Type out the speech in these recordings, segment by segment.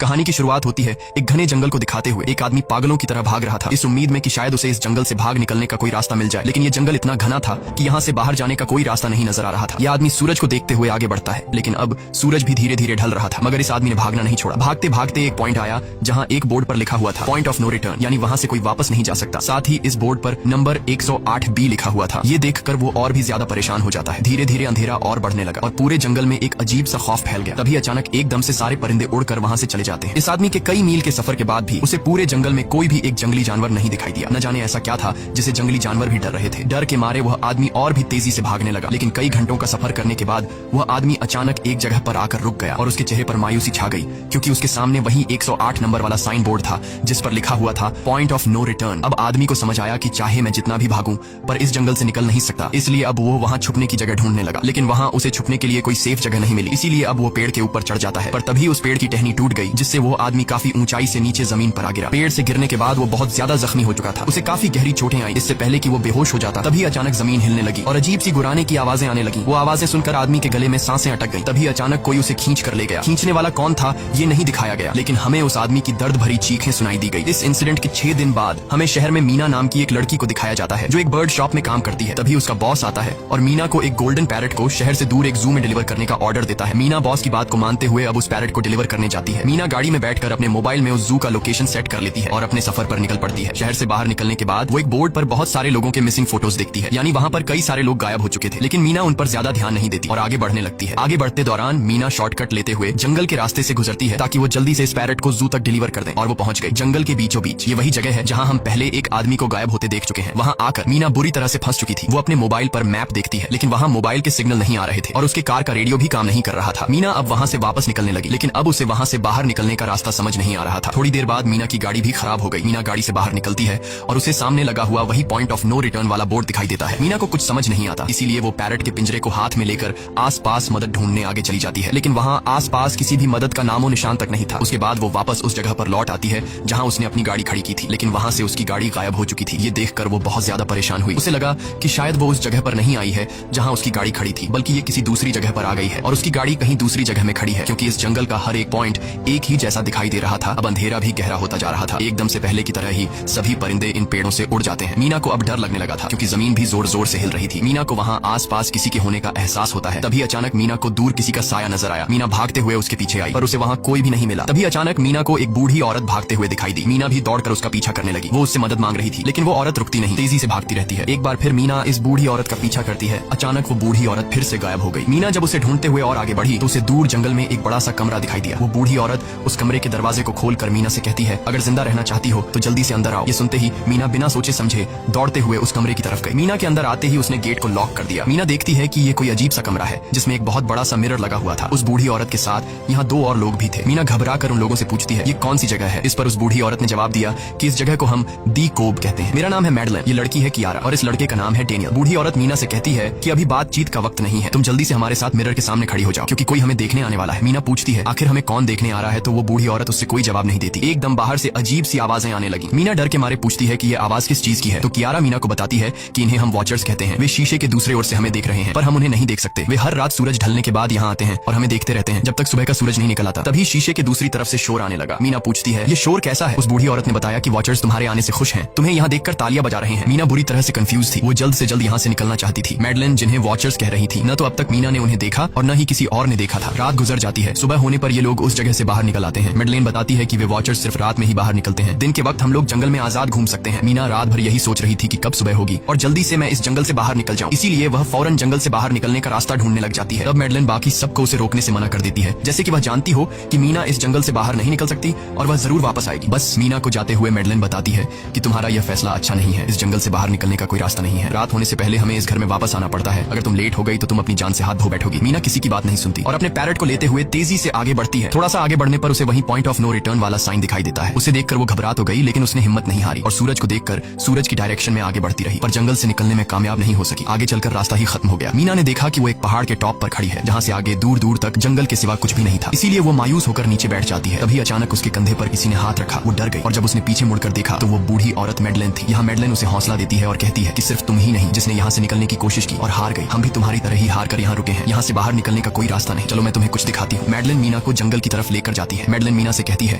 कहानी की शुरुआत होती है एक घने जंगल को दिखाते हुए। एक आदमी पागलों की तरह भाग रहा था, इस उम्मीद में कि शायद उसे इस जंगल से भाग निकलने का कोई रास्ता मिल जाए। लेकिन ये जंगल इतना घना था कि यहाँ से बाहर जाने का कोई रास्ता नहीं नजर आ रहा था। यह आदमी सूरज को देखते हुए आगे बढ़ता है, लेकिन अब सूरज भी धीरे धीरे ढल रहा था। मगर इस आदमी ने भागना नहीं छोड़ा। भागते भागते एक पॉइंट आया जहाँ एक बोर्ड पर लिखा हुआ था पॉइंट ऑफ नो रिटर्न, यानी वहाँ से कोई वापस नहीं जा सकता। साथ ही इस बोर्ड पर नंबर 108B लिखा हुआ था। ये देखकर वो और भी ज्यादा परेशान हो जाता है। धीरे धीरे अंधेरा और बढ़ने लगा और पूरे जंगल में एक अजीब सा खौफ फैल गया। तभी अचानक एकदम से सारे परिंदे उड़कर वहाँ से चले जाते हैं। इस आदमी के कई मील के सफर के बाद भी उसे पूरे जंगल में कोई भी एक जंगली जानवर नहीं दिखाई दिया। न जाने ऐसा क्या था जिसे जंगली जानवर भी डर रहे थे। डर के मारे वह आदमी और भी तेजी से भागने लगा। लेकिन कई घंटों का सफर करने के बाद वह आदमी अचानक एक जगह पर आकर रुक गया और उसके चेहरे पर मायूसी छा गई, क्योंकि उसके सामने वही 108 नंबर वाला साइन बोर्ड था जिस पर लिखा हुआ था पॉइंट ऑफ नो रिटर्न। अब आदमी को समझ आया कि चाहे मैं जितना भी भागूं पर इस जंगल से निकल नहीं सकता। इसलिए अब वो वहाँ छुपने की जगह ढूंढने लगा, लेकिन वहाँ उसे छुपने के लिए कोई सेफ जगह नहीं मिली। इसीलिए अब वो पेड़ के ऊपर चढ़ जाता है, पर तभी उस पेड़ की टहनी टूट गई, जिससे वो आदमी काफी ऊंचाई से नीचे जमीन पर आ गिरा। पेड़ से गिरने के बाद वो बहुत ज्यादा जख्मी हो चुका था। उसे काफी गहरी चोटें आई। इससे पहले कि वो बेहोश हो जाता तभी अचानक जमीन हिलने लगी और अजीब सी गुराने की आवाजें आने लगी। वो आवाजें सुनकर आदमी के गले में सांसें अटक गई। तभी अचानक कोई उसे खींच कर ले गया। खींचने वाला कौन था ये नहीं दिखाया गया, लेकिन हमें उस आदमी की दर्द भरी चीखें सुनाई दी गई। इस इंसिडेंट के 6 दिन बाद हमें शहर में मीना नाम की एक लड़की को दिखाया जाता है जो एक बर्ड शॉप में काम करती है। तभी उसका बॉस आता है और मीना को एक गोल्डन पैरट को शहर से दूर एक जू में डिलीवर करने का ऑर्डर देता है। मीना बॉस की बात को मानते हुए अब उस पैरट को डिलीवर करने जाती है। मीना गाड़ी में बैठकर अपने मोबाइल में उस जू का लोकेशन सेट कर लेती है और अपने सफर पर निकल पड़ती है। शहर से बाहर निकलने के बाद वो एक बोर्ड पर बहुत सारे लोगों के मिसिंग फोटोज देखती है, यानी वहाँ पर कई सारे लोग गायब हो चुके थे। लेकिन मीना उन पर ज्यादा ध्यान नहीं देती और आगे बढ़ने लगती है। आगे बढ़ते दौरान मीना शॉर्टकट लेते हुए जंगल के रास्ते से गुजरती है ताकि वो जल्दी से इस पैरट को जू तक डिलीवर कर दें। और वो पहुंच गई जंगल के बीचों बीच। ये वही जगह है जहाँ हम पहले एक आदमी को गायब होते देख चुके हैं। वहाँ आकर मीना बुरी तरह से फंस चुकी थी। वो अपने मोबाइल पर मैप देखती है, लेकिन वहाँ मोबाइल के सिग्नल नहीं आ रहे थे और उसके कार का रेडियो भी काम नहीं कर रहा था। मीना अब वहाँ से वापस निकलने लगी, लेकिन अब उसे वहाँ से बाहर निकलने का रास्ता समझ नहीं आ रहा था। थोड़ी देर बाद मीना की गाड़ी भी खराब हो गई। मीना गाड़ी से बाहर निकलती है और उसे सामने लगा हुआ वही पॉइंट ऑफ नो रिटर्न वाला बोर्ड दिखाई देता है। मीना को कुछ समझ नहीं आता, इसीलिए वो पैरट के पिंजरे को हाथ में लेकर आसपास मदद ढूंढने आगे चली जाती है। लेकिन वहाँ आसपास किसी भी मदद का नामो निशान तक नहीं था। उसके बाद वो वापस उस जगह पर लौट आती है जहाँ उसने अपनी गाड़ी खड़ी की थी, लेकिन वहाँ से उसकी गाड़ी गायब हो चुकी थी। ये देखकर वो बहुत ज्यादा परेशान हुई। उसे लगा कि शायद वो उस जगह पर नहीं आई है जहाँ उसकी गाड़ी खड़ी थी, बल्कि ये किसी दूसरी जगह पर आ गई है और उसकी गाड़ी कहीं दूसरी जगह में खड़ी है, क्योंकि इस जंगल का हर एक पॉइंट एक ही जैसा दिखाई दे रहा था। अब अंधेरा भी गहरा होता जा रहा था। एकदम से पहले की तरह ही सभी परिंदे इन पेड़ों से उड़ जाते हैं। मीना को अब डर लगने लगा था, क्योंकि जमीन भी जोर जोर से हिल रही थी। मीना को वहाँ आसपास किसी के होने का एहसास होता है। तभी अचानक मीना को दूर किसी का साया नजर आया। मीना भागते हुए उसके पीछे आई, पर उसे वहाँ कोई भी नहीं मिला। तभी अचानक मीना को एक बूढ़ी औरत भागते हुए दिखाई दी। मीना भी दौड़कर उसका पीछा करने लगी। वो उससे मदद मांग रही थी, लेकिन वो औरत रुकती नहीं, तेजी से भागती रहती है। एक बार फिर मीना इस बूढ़ी औरत का पीछा करती है। अचानक वो बूढ़ी औरत फिर से गायब हो गई। मीना जब उसे ढूंढते हुए और आगे बढ़ी तो उसे दूर जंगल में एक बड़ा सा कमरा दिखाई दिया। वो बूढ़ी औरत उस कमरे के दरवाजे को खोलकर मीना से कहती है, अगर जिंदा रहना चाहती हो तो जल्दी से अंदर आओ। ये सुनते ही मीना बिना सोचे समझे दौड़ते हुए उस कमरे की तरफ गई। मीना के अंदर आते ही उसने गेट को लॉक कर दिया। मीना देखती है कि ये कोई अजीब सा कमरा है जिसमें एक बहुत बड़ा सा मिरर लगा हुआ था। उस बूढ़ी औरत के साथ यहाँ 2 और लोग भी थे। मीना घबरा कर उन लोगों से पूछती है, ये कौन सी जगह है? इस पर उस बूढ़ी औरत ने जवाब दिया कि इस जगह को हम दी कोब कहते हैं। मेरा नाम है मैडलन, ये लड़की है कियारा और इस लड़के का नाम है डेनियल। बूढ़ी औरत मीना से कहती है कि अभी बातचीत का वक्त नहीं है, तुम जल्दी से हमारे साथ मिरर के सामने खड़ी हो जाओ, क्योंकि कोई हमें देखने आने वाला है। मीना पूछती है आखिर हमें कौन देखने आ रहा है, तो वो बूढ़ी औरत उससे कोई जवाब नहीं देती। एकदम बाहर से अजीब सी आवाजें आने लगी। मीना डर के मारे पूछती है कि ये आवाज किस चीज की है, तो कियारा मीना को बताती है कि इन्हें हम वॉचर्स कहते हैं। वे शीशे के दूसरे ओर से हमें देख रहे हैं, पर हम उन्हें नहीं देख सकते। वे हर रात सूरज ढलने के बाद यहाँ आते हैं और हमें देखते रहते हैं जब तक सुबह का सूरज नहीं निकल आता। तभी शीशे के दूसरी तरफ से शोर आने लगा। मीना पूछती है ये शोर कैसा है? उस बूढ़ी औरत ने बताया कि वॉचर्स तुम्हारे आने से खुश हैं, तुम्हें यहाँ देखकर तालियां बजा रहे हैं। मीना बुरी तरह से कंफ्यूज थी। वो जल्द से जल्द यहाँ से निकलना चाहती थी। मैडलन जिन्हें वॉचर्स कह रही थी, न तो अब तक मीना ने उन्हें देखा और न ही किसी और ने देखा था। रात गुजर जाती है। सुबह होने पर ये लोग उस जगह से बाहर निकल आते हैं। मैडलन बताती है कि वे वॉचर्स सिर्फ रात में ही बाहर निकलते हैं। दिन के वक्त हम लोग जंगल में आजाद घूम सकते हैं। मीना रात भर यही सोच रही थी कि कब सुबह होगी और जल्दी से मैं इस जंगल से बाहर निकल जाऊं। इसीलिए वह फौरन जंगल से बाहर निकलने का रास्ता ढूंढने लग जाती है। तब मैडलन बाकी सबको उसे रोकने से मना कर देती है, जैसे कि वह जानती हो कि मीना इस जंगल से बाहर नहीं निकल सकती और वह जरूर वापस आएगी। बस मीना को जाते हुए मैडलन बताती है कि तुम्हारा यह फैसला अच्छा नहीं है। इस जंगल से बाहर निकलने का कोई रास्ता नहीं है। रात होने से पहले हमें इस घर में वापस आना पड़ता है। अगर तुम लेट हो गई तो तुम अपनी जान से हाथ धो बैठोगी। मीना किसी की बात नहीं सुनती और अपने पैरट को लेते हुए तेजी से आगे बढ़ती है। थोड़ा सा आगे बढ़ने पर उसे वही पॉइंट ऑफ नो रिटर्न वाला साइन दिखाई देता है। उसे देखकर वो घबरा तो गई, लेकिन उसने हिम्मत नहीं हारी और सूरज को देखकर सूरज की डायरेक्शन में आगे बढ़ती रही, पर जंगल से निकलने में कामयाब नहीं हो सकी। आगे चलकर रास्ता ही खत्म हो गया। मीना ने देखा कि वो एक पहाड़ के टॉप पर खड़ी है, जहाँ से आगे दूर दूर तक जंगल के सिवा कुछ भी नहीं था। इसीलिए वो मायूस होकर नीचे बैठ जाती है। तभी अचानक उसके कंधे पर किसी ने हाथ रखा। वो डर गई और जब उसने पीछे मुड़कर देखा तो वो बूढ़ी औरत मैडलन थी। यहाँ मैडलन उसे हौसला देती है और कहती है कि सिर्फ तुम ही नहीं जिसने यहाँ से निकलने की कोशिश की और हार गई। हम भी तुम्हारी तरह ही हार कर यहाँ रुके हैं। यहाँ से बाहर निकलने का कोई रास्ता नहीं। चलो मैं तुम्हें कुछ दिखाती हूँ। मैडलन मीना को जंगल की तरफ लेकर जाती जाती है। मैडलिन मीना से कहती है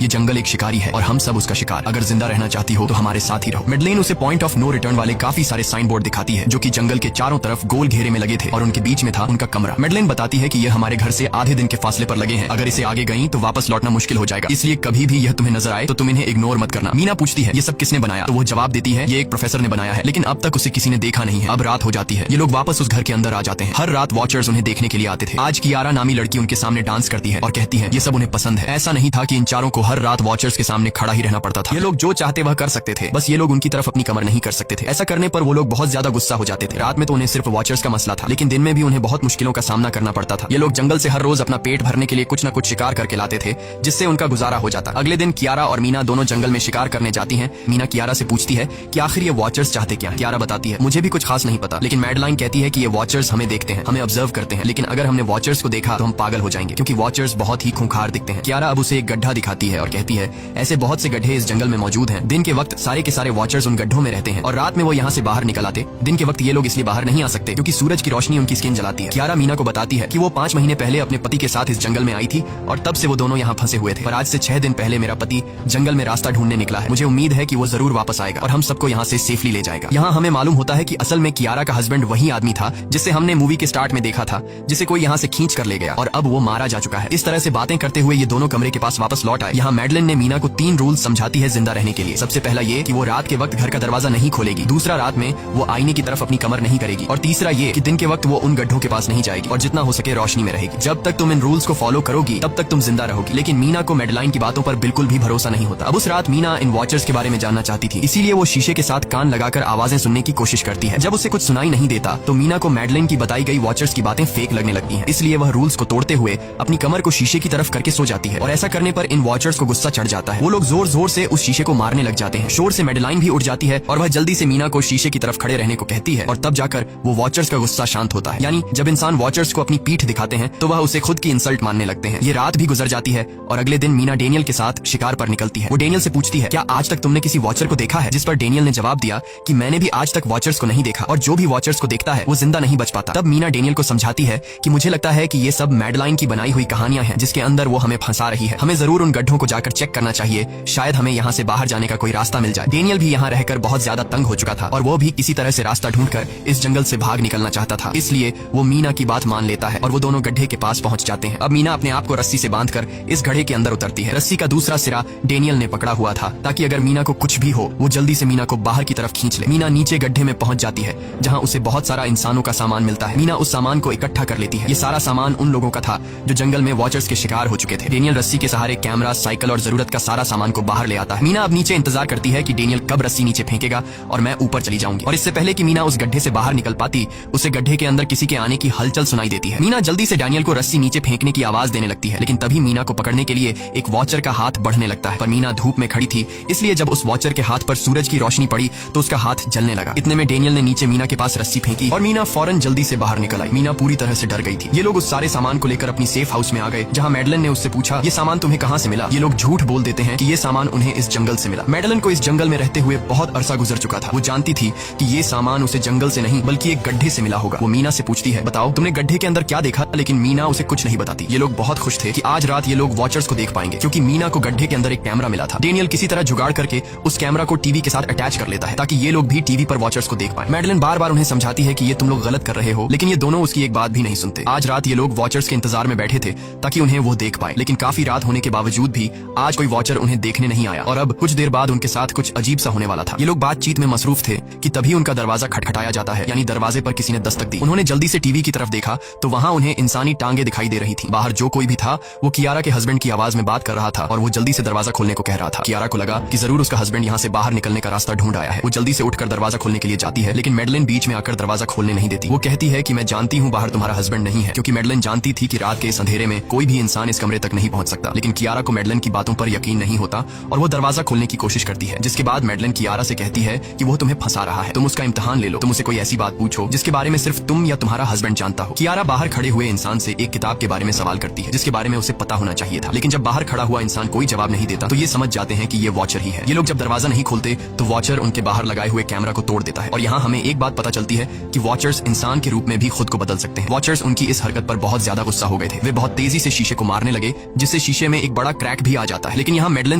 ये जंगल एक शिकारी है और हम सब उसका शिकार, अगर जिंदा रहना चाहती हो तो हमारे साथ ही रहो। मैडलिन उसे पॉइंट ऑफ नो रिटर्न वाले काफी सारे साइन बोर्ड दिखाती है जो कि जंगल के चारों तरफ गोल घेरे में लगे थे और उनके बीच में था उनका कमरा। मैडलिन बताती है कि यह हमारे घर से आधे दिन के फासले पर लगे हैं, अगर इसे आगे गई तो वापस लौटना मुश्किल हो जाएगा, इसलिए कभी भी यह तुम्हें नजर आए तो तुम इन्हें इग्नोर मत करना। मीना पूछती है ये सब किसने बनाया, तो वो जवाब देती है ये एक प्रोफेसर ने बनाया है, लेकिन अब तक उसे किसी ने देखा नहीं है। अब रात हो जाती है, ये लोग वापस उस घर के अंदर आ जाते हैं। हर रात वॉचर्स उन्हें देखने के लिए आते थे। आज कियारा नामी लड़की उनके सामने डांस करती है और कहती है ये सब उन्हें पसंद है। ऐसा नहीं था कि इन चारों को हर रात वॉचर्स के सामने खड़ा ही रहना पड़ता था। ये लोग जो चाहते वह कर सकते थे, बस ये लोग उनकी तरफ अपनी कमर नहीं कर सकते थे। ऐसा करने पर वो लोग बहुत ज्यादा गुस्सा हो जाते थे। रात में तो उन्हें सिर्फ वॉचर्स का मसला था, लेकिन दिन में भी उन्हें बहुत मुश्किलों का सामना करना पड़ता था। ये लोग जंगल से हर रोज अपना पेट भरने के लिए कुछ न कुछ शिकार करके लाते थे, जिससे उनका गुजारा हो जाता। अगले दिन कियारा और मीना दोनों जंगल में शिकार करने जाती हैं। मीना कियारा से पूछती है कि आखिर ये वॉचर्स चाहते क्या। कियारा बताती है मुझे भी कुछ खास नहीं पता, लेकिन मैडलाइन कहती है कि ये वॉचर्स हमें देखते हैं, हमें ऑब्जर्व करते हैं, लेकिन अगर हमने वॉचर्स को देखा तो हम पागल हो जाएंगे क्योंकि वॉचर्स बहुत ही खूंखार दिखते हैं। कियारा अब उसे एक गड्ढा दिखाती है और कहती है ऐसे बहुत से गड्ढे इस जंगल में मौजूद हैं। दिन के वक्त सारे के सारे वॉचर्स उन गड्ढों में रहते हैं और रात में वो यहाँ से बाहर निकल आते। दिन के वक्त ये लोग इसलिए बाहर नहीं आ सकते क्योंकि सूरज की रोशनी उनकी स्किन जलाती है। कियारा मीना को बताती है कि वो 5 महीने पहले अपने पति के साथ इस जंगल में आई थी और तब से वो दोनों यहाँ फंसे हुए थे, पर आज से 6 दिन पहले मेरा पति जंगल में रास्ता ढूंढने निकला है। मुझे उम्मीद है कि वो जरूर वापस आएगा और हम सबको यहाँ से सेफली ले जाएगा। यहाँ हमें मालूम होता है कि असल में कियारा का हस्बैंड वही आदमी था जिसे हमने मूवी के स्टार्ट में देखा था, जिसे कोई यहाँ से खींच कर ले गया और अब वो मारा जा चुका है। इस तरह से बातें करते हुए ये दोनों कमरे के पास वापस लौट आए। यहाँ मैडलिन ने मीना को 3 रूल्स समझाती है जिंदा रहने के लिए। सबसे पहला ये कि वो रात के वक्त घर का दरवाजा नहीं खोलेगी, दूसरा रात में वो आईने की तरफ अपनी कमर नहीं करेगी, और तीसरा ये कि दिन के वक्त वो उन गड्ढों के पास नहीं जाएगी और जितना हो सके रोशनी में रहेगी। जब तक तुम इन रूल्स को फॉलो करोगी तब तक तुम जिंदा रहोगी। लेकिन मीना को मैडलाइन की बातों पर बिल्कुल भी भरोसा नहीं होता। अब उस रात मीना इन वॉचर्स के बारे में जानना चाहती थी, इसीलिए वो शीशे के साथ कान लगाकर आवाजें सुनने की कोशिश करती है। जब उसे कुछ सुनाई नहीं देता तो मीना को मैडलाइन की बताई गई वॉचर्स की बातें फेक लगने लगती हैं। इसलिए वह रूल्स को तोड़ते हुए अपनी कमर को शीशे की तरफ करके सो जाती है और ऐसा करने पर इन वॉचर्स को गुस्सा चढ़ जाता है। वो लोग जोर जोर से उस शीशे को मारने लग जाते हैं। शोर से मैडलाइन भी उठ जाती है और वह जल्दी से मीना को शीशे की तरफ खड़े रहने को कहती है और तब जाकर वो वॉचर्स का गुस्सा शांत होता है। यानी जब इंसान वॉचर्स को अपनी पीठ दिखाते हैं तो वह उसे खुद की इंसल्ट मानने लगते हैं। ये रात भी गुजर जाती है और अगले दिन मीना डेनियल के साथ शिकार पर निकलती है। वो डेनियल से पूछती है क्या आज तक तुमने किसी वॉचर को देखा है, जिस पर डेनियल ने जवाब दिया कि मैंने भी आज तक वॉचर्स को नहीं देखा और जो भी वॉचर्स को देखता है वो जिंदा नहीं बच पाता। तब मीना डेनियल को समझाती है कि मुझे लगता है कि ये सब मैडलाइन की बनाई हुई कहानियां हैं जिसके अंदर वो हमें फंसा रही है। हमें जरूर उन गड्ढों को जाकर चेक करना चाहिए, शायद हमें यहाँ से बाहर जाने का कोई रास्ता मिल जाए। डेनियल भी यहाँ रहकर बहुत ज्यादा तंग हो चुका था और वो भी किसी तरह से रास्ता ढूंढकर इस जंगल से भाग निकलना चाहता था, इसलिए वो मीना की बात मान लेता है और वो दोनों गड्ढे के पास पहुंच जाते हैं। अब मीना अपने आप को रस्सी से बांधकर इस गड्ढे के अंदर उतरती है। रस्सी का दूसरा सिरा डेनियल ने पकड़ा हुआ था ताकि अगर मीना को कुछ भी हो वो जल्दी से मीना को बाहर की तरफ खींच ले। मीना नीचे गड्ढे में पहुंच जाती है जहां उसे बहुत सारा इंसानों का सामान मिलता है। मीना उस सामान को इकट्ठा कर लेती है। ये सारा सामान उन लोगों का था जो जंगल में वॉचर्स के शिकार हो चुके थे। डेनियल रस्सी के सहारे कैमरा, साइकिल और जरूरत का सारा सामान को बाहर ले आता है। मीना अब नीचे इंतजार करती है कि डेनियल कब रस्सी नीचे फेंकेगा और मैं ऊपर चली जाऊंगी। और इससे पहले कि मीना उस गड्ढे से बाहर निकल पाती उसे गड्ढे के अंदर किसी के आने की हलचल सुनाई देती है। मीना जल्दी से डेनियल को रस्सी नीचे फेंकने की आवाज देने लगती है, लेकिन तभी मीना को पकड़ने के लिए एक वॉचर का हाथ बढ़ने लगता है। पर मीना धूप में खड़ी थी, इसलिए जब उस वॉचर के हाथ पर सूरज की रोशनी पड़ी तो उसका हाथ जलने लगा। इतने में डेनियल ने नीचे मीना के पास रस्सी फेंकी और मीना फौरन जल्दी से बाहर निकल आई। मीना पूरी तरह से डर गई थी। ये लोग उस सारे सामान को लेकर अपनी सेफ हाउस में आ गए जहाँ मैडलिन ने उससे पूछा ये सामान तुम्हें कहाँ से मिला। ये लोग झूठ बोल देते हैं कि ये सामान उन्हें इस जंगल से मिला। मैडलिन को इस जंगल में रहते हुए बहुत अरसा गुजर चुका था। वो जानती थी कि ये सामान उसे जंगल से नहीं बल्कि एक गड्ढे से मिला होगा। वो मीना से पूछती है बताओ तुमने गड्ढे के अंदर क्या देखा, लेकिन मीना उसे कुछ नहीं बताती। ये लोग बहुत खुश थे कि आज रात ये लोग वॉचर्स को देख पाएंगे क्योंकि मीना को गड्ढे के अंदर एक कैमरा मिला था। डेनियल किसी तरह जुगाड़ करके उस कैमरा को टीवी के साथ अटैच कर लेता है ताकि ये लोग भी टीवी पर वॉचर्स को देख पाए। मैडलिन बार बार उन्हें समझाती है कि ये तुम लोग गलत कर रहे हो, लेकिन ये दोनों उसकी एक बात भी नहीं सुनते। आज रात ये लोग वॉचर्स के इंतजार में बैठे थे ताकि उन्हें वो देख पाए, लेकिन काफी रात होने के बावजूद भी आज कोई वॉचर उन्हें देखने नहीं आया और अब कुछ देर बाद उनके साथ कुछ अजीब सा होने वाला था। ये लोग बातचीत में मसरूफ थे कि तभी उनका दरवाजा खटखटाया जाता है, यानी दरवाजे पर किसी ने दस्तक दी। उन्होंने जल्दी से टीवी की तरफ देखा तो वहाँ उन्हें इंसानी टांगे दिखाई दे रही थी। बाहर जो कोई भी था वो कियारा के हस्बैंड की आवाज में बात कर रहा था और वो जल्दी से दरवाजा खोलने को कह रहा था। कियारा को लगा कि जरूर उसका हस्बैंड यहाँ से बाहर निकलने का रास्ता ढूंढ आया है। वो जल्दी से उठकर दरवाजा खोलने के लिए जाती है, लेकिन मैडलिन बीच में आकर दरवाजा खोलने नहीं देती। वो कहती है कि मैं जानती हूँ बाहर तुम्हारा हस्बैंड नहीं है, क्योंकि मैडलिन जानती थी कि रात के इस अंधेरे में कोई भी इंसान इस कमरे तक नहीं पहुंच सकता। लेकिन कियारा को मैडलिन की बातों पर यकीन नहीं होता और वो दरवाजा खोलने की कोशिश करती है, जिसके बाद मैडलिन कियारा से कहती है कि वो तुम्हें फंसा रहा है, तुम उसका इम्तिहान ले लो, तुम उसे कोई ऐसी बात पूछो जिसके बारे में सिर्फ तुम या तुम्हारा हस्बैंड जानता हो। कियारा बाहर खड़े हुए इंसान से एक किताब के बारे में सवाल करती है जिसके बारे में उसे पता होना चाहिए था, लेकिन जब बाहर खड़ा हुआ इंसान कोई जवाब नहीं देता तो ये समझ जाते हैं कि ये वॉचर ही है। ये लोग जब दरवाजा नहीं खोलते तो वॉचर उनके बाहर लगाए हुए कैमरा को तोड़ देता है और यहाँ हमें एक बात पता चलती है कि वॉचर्स इंसान के रूप में भी खुद को बदल सकते हैं। वॉचर्स उनकी इस हरकत पर बहुत ज्यादा गुस्सा हो गए थे। वे बहुत तेजी से शीशे को मारने लगे जिससे जिससे शीशे में एक बड़ा क्रैक भी आ जाता है। लेकिन यहाँ मेडलिन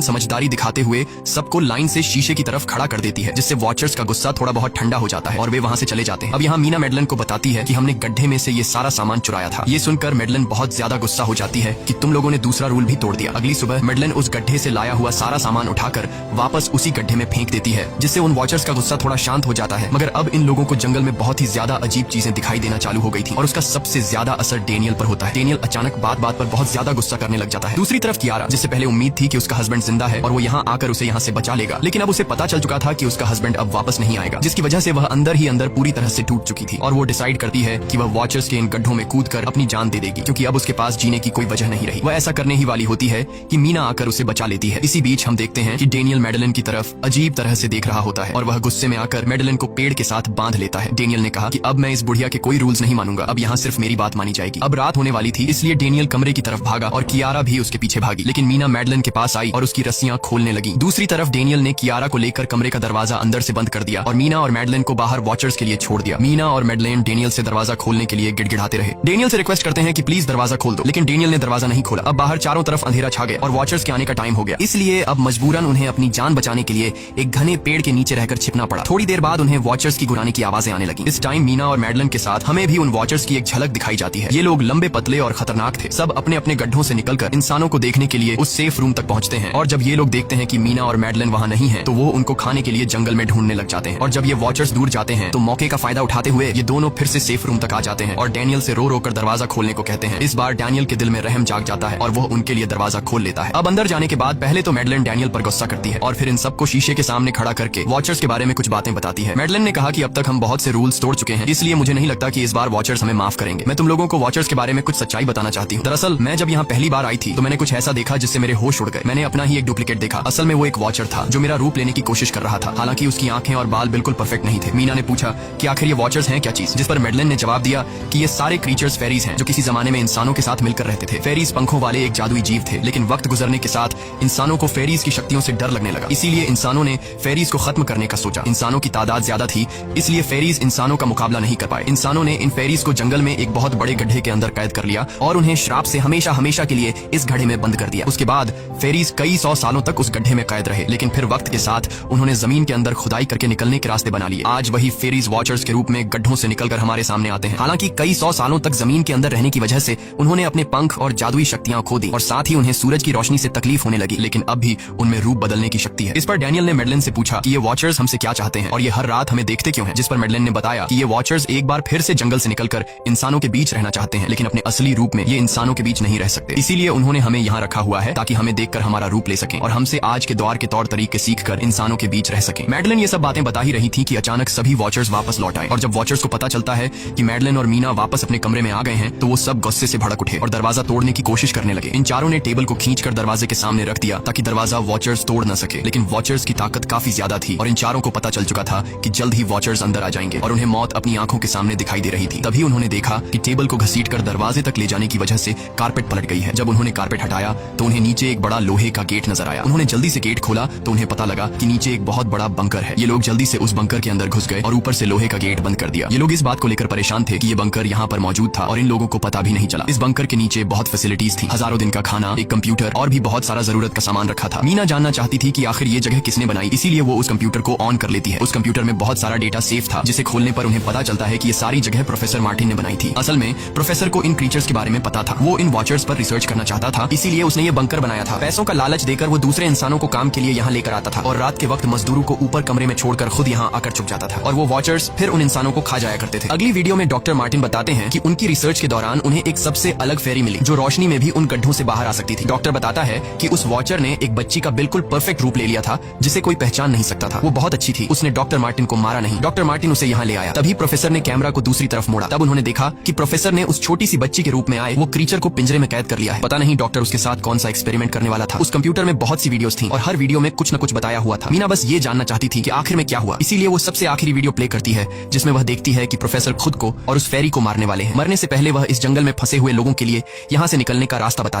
समझदारी दिखाते हुए सबको लाइन से शीशे की तरफ खड़ा कर देती है, जिससे वॉचर्स का गुस्सा थोड़ा बहुत ठंडा हो जाता है और वे वहाँ से चले जाते हैं। अब यहाँ मीना मेडलिन को बताती है कि हमने गड्ढे में से ये सारा सामान चुराया था। ये सुनकर मेडलिन बहुत ज्यादा गुस्सा हो जाती है कि तुम लोगों ने दूसरा रूल भी तोड़ दिया। अगली सुबह मेडलिन उस गड्ढे से लाया हुआ सारा सामान उठाकर वापस उसी गड्ढे में फेंक देती है, जिससे उन वॉचर्स का गुस्सा थोड़ा शांत हो जाता है। मगर अब इन लोगों को जंगल में बहुत ही ज्यादा अजीब चीजें दिखाई देना चालू हो गई थी और उसका सबसे ज्यादा असर डेनियल पर होता है। डेनियल अचानक बात बात पर बहुत ज्यादा गुस्सा करने लग जाता है। दूसरी तरफ कियारा, जिससे पहले उम्मीद थी कि उसका हस्बैंड जिंदा है और वो यहाँ आकर उसे यहाँ से बचा लेगा, लेकिन अब उसे पता चल चुका था कि उसका हस्बैंड अब वापस नहीं आएगा, जिसकी वजह से वह अंदर ही अंदर पूरी तरह से टूट चुकी थी और वो डिसाइड करती है कि वह वॉचर्स के इन गड्ढों में कूदकर अपनी जान दे देगी, क्योंकि अब उसके पास जीने की कोई वजह नहीं रही। वह ऐसा करने ही वाली होती है कि मीना आकर उसे बचा लेती है। इसी बीच हम देखते हैं कि डेनियल मेडलिन की तरफ अजीब तरह से देख रहा होता है और वह गुस्से में आकर मेडलिन को पेड़ के साथ बांध लेता है। डेनियल ने कहा कि अब मैं इस बुढ़िया के कोई रूल्स नहीं मानूंगा, अब यहाँ सिर्फ मेरी बात मानी जाएगी। अब रात होने वाली थी, इसलिए डेनियल कमरे की तरफ भागा और कियारा भी उसके पीछे भागी, लेकिन मीना मेडलिन के पास आई और उसकी रस्सियां खोलने लगी। दूसरी तरफ डेनियल ने कियारा को लेकर कमरे का दरवाजा अंदर से बंद कर दिया और मीना और मेडलिन को बाहर वॉचर्स के लिए छोड़ दिया। मीना और मेडलिन डेनियल से दरवाजा खोलने के लिए गिड़गिड़ाते रहे। डेनियल से रिक्वेस्ट करते हैं कि प्लीज दरवाजा खोल दो, लेकिन डेनियल ने दरवाजा नहीं खोला। अब बाहर चारों तरफ अंधेरा छा गया और वॉचर्स के आने का टाइम हो गया, इसलिए अब मजबूरन उन्हें अपनी जान बचाने के लिए एक घने पेड़ के नीचे रहकर छिपना पड़ा। थोड़ी देर बाद उन्हें वॉचर्स की गुराने की आवाजें आने लगी। इस टाइम मीना और मेडलिन के साथ हमें भी उन वॉचर्स की एक झलक दिखाई जाती है। ये लोग लंबे पतले और खतरनाक थे। सब अपने अपने गड्ढों से निकलकर इंसानों को देखने के लिए उस सेफ रूम तक पहुंचते हैं और जब ये लोग देखते हैं कि मीना और मेडलिन वहाँ नहीं है, तो वो उनको खाने के लिए जंगल में ढूंढने लग जाते हैं। और जब ये वॉचर्स दूर जाते हैं तो मौके का फायदा उठाते हुए ये दोनों फिर से सेफ रूम तक आ जाते हैं और डेनियल से रो रो कर दरवाजा खोलने को कहते हैं। इस बार डेनियल के दिल में रहम जाग जाता है और वो उनके लिए दरवाजा खोल लेता है। अब अंदर जाने के बाद पहले तो मेडलिन डेनियल पर गुस्सा करती है और फिर इन सबको शीशे के सामने खड़ा करके वॉचर्स के बारे में कुछ बातें बताती है। मेडलिन ने कहा कि अब तक हम बहुत से रूल्स तोड़ चुके हैं, इसलिए मुझे नहीं लगता कि इस बार वॉचर्स हमें माफ करेंगे। मैं तुम लोगों को वॉचर्स के बारे में कुछ सच्चाई बताना चाहती हूँ। दरअसल मैं जब यहाँ पहली बार आई थी तो मैंने कुछ ऐसा देखा जिससे मेरे होश उड़ गए। मैंने अपना ही एक डुप्लीकेट देखा। असल में वो एक वॉचर था जो मेरा रूप लेने की कोशिश कर रहा था, हालांकि उसकी आंखें और बाल बिल्कुल परफेक्ट नहीं थे। मीना ने पूछा कि आखिर ये वॉचर्स हैं क्या चीज, जिस पर मेडलिन ने जवाब दिया कि ये सारे क्रीचर्स फेरीज हैं जो किसी जमाने में इंसानों के साथ मिलकर रहते थे। फेरीज पंखों वाले एक जादुई जीव थे, लेकिन वक्त गुजरने के साथ इंसानों को फेरीज की शक्तियों से डर लगने लगा, इसीलिए इंसानों ने फेरीज को खत्म करने का सोचा। इंसानों की तादाद ज्यादा थी, इसलिए फेरीज इंसानों का मुकाबला नहीं कर पाए। इंसानों ने इन फेरीज को जंगल में एक बहुत बड़े गड्ढे के अंदर कैद कर लिया और उन्हें श्राप से हमेशा हमेशा के लिए इस गड्ढे में बंद कर दिया। उसके बाद फेरीज कई 100 सालों तक उस गड्ढे में कैद रहे, लेकिन फिर वक्त के साथ उन्होंने जमीन के अंदर खुदाई करके निकलने के रास्ते बना लिए। आज वही फेरीज वॉचर्स के रूप में गड्ढों से निकलकर हमारे सामने आते हैं। हालांकि कई 100 सालों तक जमीन के अंदर रहने की वजह से उन्होंने अपने पंख और जादुई शक्तियां खो दी और साथ ही उन्हें सूरज की रोशनी से तकलीफ होने लगी, लेकिन अब भी उनमें रूप बदलने की शक्ति है। इस पर डेनियल ने मेडलिन से पूछा कि ये वॉचर्स हमसे क्या चाहते हैं और ये हर रात हमें देखते क्यों हैं, जिस पर मेडलिन ने बताया कि ये वॉचर्स एक बार फिर से जंगल से निकलकर इंसानों के बीच रहना चाहते हैं, लेकिन अपने असली रूप में ये इंसानों के बीच नहीं रह सकते। इसीलिए उन्होंने हमें यहाँ रखा हुआ है ताकि हमें देखकर हमारा रूप ले सकें और हमसे आज के दौर के तौर तरीके सीखकर इंसानों के बीच रह सकें। मेडलिन ये सब बातें बता ही रही थी कि अचानक सभी वॉचर्स वापस लौट आए और जब वॉचर्स को पता चलता है कि मेडलिन और मीना वापस अपने कमरे में आ गए हैं तो वो सब गुस्से से भड़क उठे और दरवाजा तोड़ने की कोशिश करने लगे। इन चारों ने टेबल को खींचकर दरवाजे के सामने रख दिया ताकि दरवाजा वॉचर्स तोड़ न सके, लेकिन वॉचर्स की ताकत काफी ज्यादा थी और इन चारों को पता चल चुका था कि जल्द ही वॉचर्स अंदर आ जाएंगे और उन्हें मौत अपनी आंखों के सामने दिखाई दे रही थी। तभी उन्होंने देखा कि टेबल को घसीटकर दरवाजे तक ले जाने की वजह से कारपेट पलट गई है। जब उन्होंने कारपेट हटाया तो उन्हें नीचे एक बड़ा लोहे का गेट नजर आया। उन्होंने जल्दी से गेट खोला तो उन्हें पता लगा कि नीचे एक बहुत बड़ा बंकर है। ये लोग जल्दी से उस बंकर के अंदर घुस गए और ऊपर से लोहे का गेट बंद कर दिया। ये लोग इस बात को लेकर परेशान थे कि ये बंकर यहाँ पर मौजूद था और इन लोगों को पता भी नहीं चला। इस बंकर के नीचे बहुत फैसिलिटीज थी, हजारों दिन का खाना, एक कंप्यूटर और भी बहुत सारा जरूरत का सामान रखा था। मीना जानना चाहती थी कि आखिर ये जगह किसने बनाई, इसीलिए वो उस कंप्यूटर को ऑन कर लेती है। उस कंप्यूटर में बहुत सारा डेटा सेफ था, जिसे खोलने पर उन्हें पता चलता है कि ये सारी जगह प्रोफेसर मार्टिन ने बनाई थी। असल में प्रोफेसर को इन क्रीचर्स के बारे में पता था। वो इन वॉचर्स पर रिसर्च करना चाहता था, इसीलिए उसने ये बंकर बनाया था। पैसों का लालच देकर वो दूसरे इंसानों को काम के लिए यहाँ लेकर आता था और रात के वक्त मजदूरों को ऊपर कमरे में छोड़कर खुद यहाँ आकर छुप जाता था और वो वॉचर्स फिर उन इंसानों को खा जाया करते थे। अगली वीडियो में डॉक्टर मार्टिन बताते हैं कि उनकी रिसर्च के दौरान उन्हें एक सबसे अलग फेरी मिली जो रोशनी में भी उन गड्ढों से बाहर आ सकती थी। डॉक्टर बताता है कि उस वॉचर ने एक बच्ची का बिल्कुल परफेक्ट रूप ले लिया था जिसे कोई पहचान नहीं सकता था। वो बहुत अच्छी थी, उसने डॉक्टर मार्टिन को मारा नहीं। डॉक्टर मार्टिन उसे यहाँ ले आया। तभी प्रोफेसर ने कैमरा को दूसरी तरफ मोड़ा। तब उन्होंने देखा कि प्रोफेसर ने उस छोटी सी बच्ची के रूप में आए वो क्रीचर को पिंजरे में कैद कर लिया है। पता नहीं डॉक्टर उसके साथ कौन सा एक्सपेरिमेंट करने वाला था। उस कंप्यूटर में बहुत सी वीडियोस थी और हर वीडियो में कुछ न कुछ बताया हुआ था। मीना बस ये जानना चाहती थी कि आखिर में क्या हुआ, इसीलिए वो सबसे आखिरी वीडियो प्ले करती है जिसमें वह देखती है कि प्रोफेसर खुद को और उस फेरी को मारने वाले हैं। मरने से पहले वह इस जंगल में फंसे हुए लोगों के लिए यहाँ से निकलने का रास्ता बता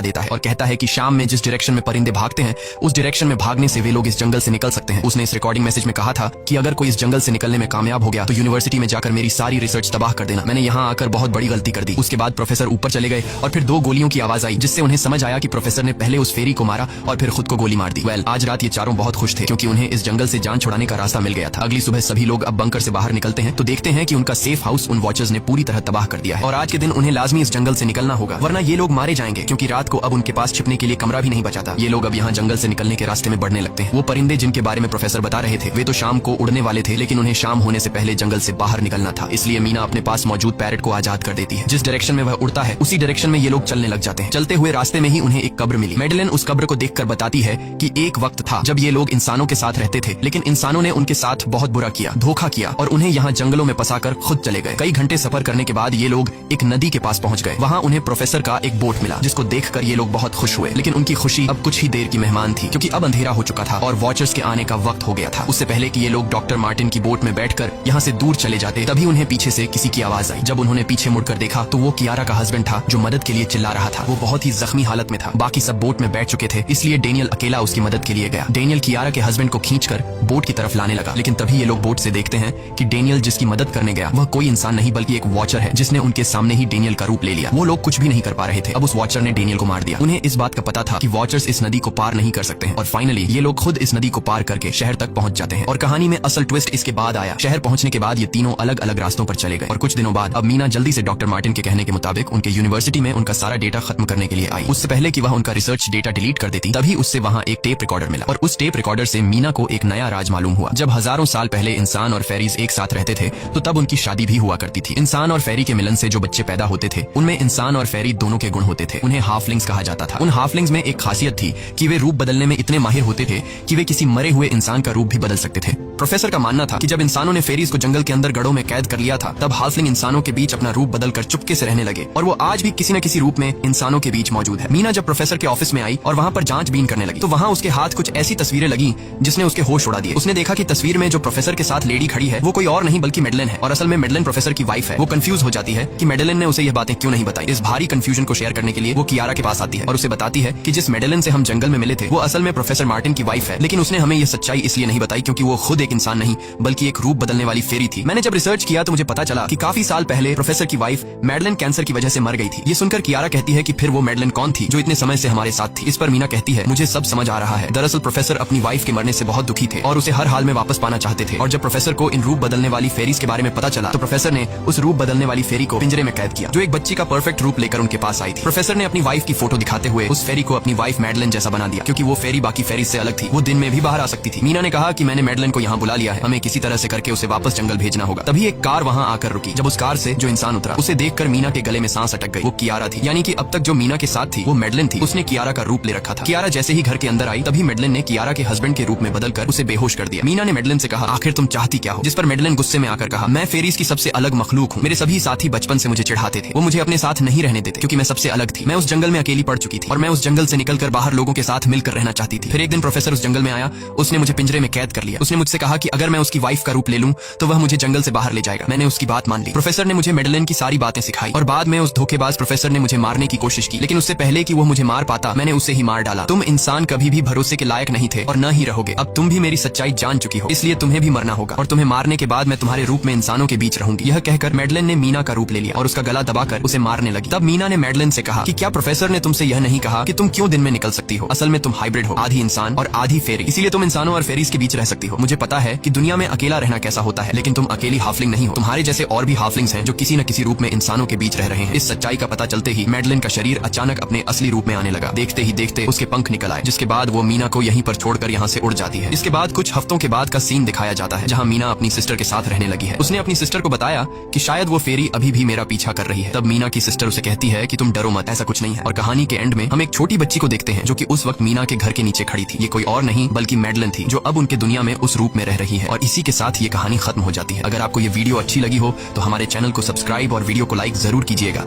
देता है और कहता है कि शाम में जिस डायरेक्शन में परिंदे भागते हैं उस डायरेक्शन में भागने से वे लोग इस जंगल से निकल सकते हैं। उसने इस रिकॉर्डिंग मैसेज में कहा था कि अगर कोई इस जंगल से निकलने में कामयाब हो गया तो यूनिवर्सिटी में जाकर मेरी सारी रिसर्च तबाह कर देना। मैंने यहाँ आकर बहुत बड़ी गलती कर दी। उसके बाद प्रोफेसर ऊपर चले गए और फिर 2 गोलियों की आवाज आई जिससे उन्हें समझ आया कि प्रोफेसर ने पहले उस फेरी को मारा और फिर खुद को गोली मार दी। आज रात ये चारों बहुत खुश थे क्योंकि उन्हें इस जंगल से जान छुड़ाने का रास्ता मिल गया था। अगली सुबह सभी लोग अब बंकर से बाहर निकलते हैं तो देखते हैं कि उनका सेफ हाउस उन वॉचर्स ने पूरी तरह तबाह कर दिया है और आज के दिन उन्हें लाजमी इस जंगल से निकलना होगा, वरना ये लोग मारे जाएंगे क्योंकि रात को अब उनके पास छिपने के लिए कमरा भी नहीं बचा था। ये लोग अब यहाँ जंगल से निकलने के रास्ते में बढ़ने लगते हैं। वो परिंदे जिनके बारे में प्रोफेसर बता रहे थे वे तो शाम को उड़ने वाले थे, लेकिन उन्हें शाम होने से पहले जंगल से बाहर निकलना था। इसलिए मीना अपने पास मौजूद पैरट को आजाद कर देती है। जिस डायरेक्शन में वह उड़ता है उसी डायरेक्शन में ये लोग चलने लग जाते हैं। चलते हुए रास्ते में ही उन्हें एक कब्र मिली। मैडेलिन उस कब्र को देखकर बताती है कि एक वक्त था जब ये लोग इंसानों के साथ रहते थे, लेकिन इंसानों ने उनके साथ बहुत बुरा किया, धोखा किया और उन्हें यहाँ जंगलों में फंसाकर खुद चले गए। कई घंटे सफर करने के बाद ये लोग एक नदी के पास पहुंच गए। वहाँ उन्हें प्रोफेसर का एक बोट मिला जिसको देखकर ये लोग बहुत खुश हुए, लेकिन उनकी खुशी अब कुछ ही देर की मेहमान थी क्योंकि अब अंधेरा हो चुका था और वॉचर्स के आने का वक्त हो गया था। उससे पहले कि ये लोग डॉक्टर मार्टिन की बोट में बैठकर यहाँ से दूर चले जाते तभी उन्हें पीछे से किसी की आवाज आई। जब उन्होंने पीछे मुड़कर देखा तो वो कियारा का हस्बैंड था जो मदद के लिए चिल्ला रहा था। वो बहुत ही जख्मी हालत में था। बाकी सब बोट में बैठ चुके थे, इसलिए डेनियल अकेला उसकी मदद के लिए गया। डेनियल कियारा के हस्बैंड को खींचकर बोट की तरफ लाने लगा, लेकिन तभी ये लोग बोट से देखते हैं कि डेनियल जिसकी मदद करने गया वह कोई इंसान नहीं बल्कि एक वॉचर है जिसने उनके सामने ही डेनियल का रूप ले लिया। वो लोग कुछ भी नहीं कर पा रहे थे। अब उस वॉचर ने डेनियल को मार दिया। उन्हें इस बात का पता था कि वॉचर्स इस नदी को पार नहीं कर सकते हैं और फाइनली ये लोग खुद इस नदी को पार करके शहर तक पहुंच जाते हैं। और कहानी में असल ट्विस्ट इसके बाद आया। शहर पहुंचने के बाद ये तीनों अलग अलग रास्तों पर चले गए और कुछ दिनों बाद अब मीना जल्दी से डॉक्टर मार्टिन के कहने के मुताबिक उनके यूनिवर्सिटी में उनका सारा डेटा खत्म करने के लिए आई। उससे पहले कि वह उनका रिसर्च डेटा डिलीट कर देती तभी उससे वहाँ एक टेप रिकॉर्डर मिला और उस टेप रिकॉर्डर से मीना को एक नया राज मालूम हुआ। जब हजारों साल पहले इंसान और फेरीज एक साथ रहते थे तो तब उनकी शादी भी हुआ करती थी। इंसान और फेरी के मिलन से जो बच्चे पैदा होते थे उनमें इंसान और फेरी दोनों के गुण होते थे। उन्हें हाफलिंग्स कहा जाता था। उन हाफलिंग्स में एक खासियत थी कि वे रूप बदलने में इतने माहिर होते थे कि वे किसी मरे हुए इंसान का रूप भी बदल सकते थे। प्रोफेसर का मानना था कि जब इंसानों ने फेरीज को जंगल के अंदर गढ़ों में कैद कर लिया था तब हाफलिंग इंसानों के बीच अपना रूप बदलकर चुपके से रहने लगे और वो आज भी किसी न किसी रूप में इंसानों के बीच मौजूद है। मीना जब प्रोफेसर के ऑफिस में आई और वहाँ पर जांचबीन करने लगी तो वहाँ उसके हाथ कुछ ऐसी तस्वीरें लगी जिसने उसके होश उड़ा दिए। उसने देखा कि तस्वीर में जो प्रोफेसर के साथ लेडी खड़ी है वो कोई और नहीं बल्कि मैडेलिन है और असल में मैडेलिन प्रोफेसर की वाइफ है। वो कंफ्यूज हो जाती है कि मैडेलिन ने उसे यह बातें क्यों नहीं बताई। इस भारी कंफ्यूजन को शेयर करने के लिए वो कियारा के पास आती है और उसे बताती है कि जिस मैडेलिन से हम जंगल में मिले थे वो असल में प्रोफेसर मार्टिन की वाइफ है, लेकिन उसने हमें यह सच्चाई इसलिए नहीं बताई क्योंकि वो खुद एक इंसान नहीं बल्कि एक रूप बदलने वाली फेरी थी। मैंने जब रिसर्च किया तो मुझे पता चला कि काफी साल पहले प्रोफेसर की वाइफ मैडेलिन कैंसर की वजह से मर गई थी। ये सुनकर कियारा कहती है कि फिर वो मैडेलिन कौन थी जो इतने समय से हमारे साथ थी। इस पर मीना कहती है मुझे सब समझ आ रहा है। दरअसल प्रोफेसर अपनी वाइफ के मरने से बहुत दुखी थे और उसे हर हाल में वापस पाना चाहते थे और जब प्रोफेसर को इन रूप बदलने वाली फेरीज के बारे में पता चला तो प्रोफेसर ने उस रूप बदलने वाली फेरी को पिंजरे में कैद किया जो एक बच्ची का परफेक्ट रूप लेकर उनके पास आई थी। प्रोफेसर ने अपनी वाइफ की फोटो दिखाते हुए उस फेरी को अपनी वाइफ मैडेलिन जैसा बना दिया क्योंकि वो फेरी बाकी फेरीज से अलग थी। वो दिन में भी बाहर आ सकती थी। मीना ने कहा कि मैंने मैडेलिन को यहाँ बुला लिया है, हमें किसी तरह से करके उसे वापस जंगल भेजना होगा। तभी एक कार वहाँ आकर रुकी। जब उस कार से जो इंसान उतरा उसे देखकर मीना के गले में सांस अटक गई। वो कियारा थी, यानी कि अब तक जो मीना के साथ थी वो मैडेलिन थी। उसने कियारा का रूप ले रखा था। कियारा जैसे ही घर के अंदर आई तभी मैडेलिन ने कियारा के हस्बैंड के रूप में बदलकर उसे बेहोश कर दिया। मीना ने मैडेलिन से कहा आखिर तुम चाहती क्या हो, जिस पर मैडेलिन गुस्से में आकर कहा मैं फेरीज की सबसे अलग मखलूक हूँ। मेरे सभी साथी बचपन से मुझे चिढ़ाते थे, वो मुझे अपने साथ नहीं रहने देते क्योंकि मैं सबसे अलग थी। मैं उस जंगल में अकेली पड़ चुकी थी और मैं उस जंगल से निकलकर बाहर लोगों के साथ मिलकर रहना चाहती थी। फिर एक दिन प्रोफेसर उस जंगल में आया, उसने मुझे पिंजरे में कैद कर लिया। उसने मुझसे कहा कि अगर मैं उसकी वाइफ का रूप ले लूं तो वह मुझे जंगल से बाहर ले जाएगा। मैंने उसकी बात मान ली। प्रोफेसर ने मुझे मैडेलिन की सारी बातें सिखाई और बाद में उस धोखेबाज प्रोफेसर ने मुझे मारने की कोशिश की, लेकिन उससे पहले कि वो मुझे मार पाता मैंने उसे ही मार डाला। तुम इंसान कभी भी भरोसे के लायक नहीं थे और न ही रहोगे। अब तुम भी मेरी सच्चाई जान चुकी हो, इसलिए तुम्हें भी मरना होगा और तुम्हें मारने के बाद मैं तुम्हारे रूप में इंसानों के बीच रहूंगी। यह कहकर मैडेलिन ने मीना का रूप ले लिया और उसका गला दबाकर उसे मारने लगी। तब मीना ने मैडेलिन से कहा कि क्या प्रोफेसर ने तुमसे यह नहीं कहा कि तुम क्यों दिन में निकल सकती हो? असल में तुम हाइब्रिड हो, आधी इंसान और आधी फेरी, इसीलिए तुम इंसानों और फेरीज के बीच रह सकती हो। मुझे पता है कि दुनिया में अकेला रहना कैसा होता है, लेकिन तुम अकेली हाफलिंग नहीं हो। तुम्हारे जैसे और भी हाफलिंग्स हैं जो किसी न किसी रूप में इंसानों के बीच रह रहे हैं। इस सच्चाई का पता चलते ही मैडेलिन का शरीर अचानक अपने असली रूप में आने लगा। देखते ही देखते उसके पंख निकल आए, जिसके बाद वो मीना को यहीं पर छोड़कर यहाँ से उड़ जाती है। इसके बाद कुछ हफ्तों के बाद का सीन दिखाया जाता है जहाँ मीना अपनी सिस्टर के साथ रहने लगी है। उसने अपनी सिस्टर को बताया कि शायद वो फेरी अभी भी मेरा पीछा कर रही है। तब मीना की सिस्टर उसे कहती है कि तुम डरो मत, ऐसा कुछ नहीं है। और कहानी के एंड में हम एक छोटी बच्ची को देखते हैं जो कि उस वक्त मीना के घर के नीचे खड़ी थी। ये कोई और नहीं बल्कि मैडेलिन थी जो अब उनके दुनिया में उस रूप में रह रही है। और इसी के साथ ये कहानी खत्म हो जाती है। अगर आपको ये वीडियो अच्छी लगी हो तो हमारे चैनल को सब्सक्राइब और वीडियो को लाइक जरूर कीजिएगा।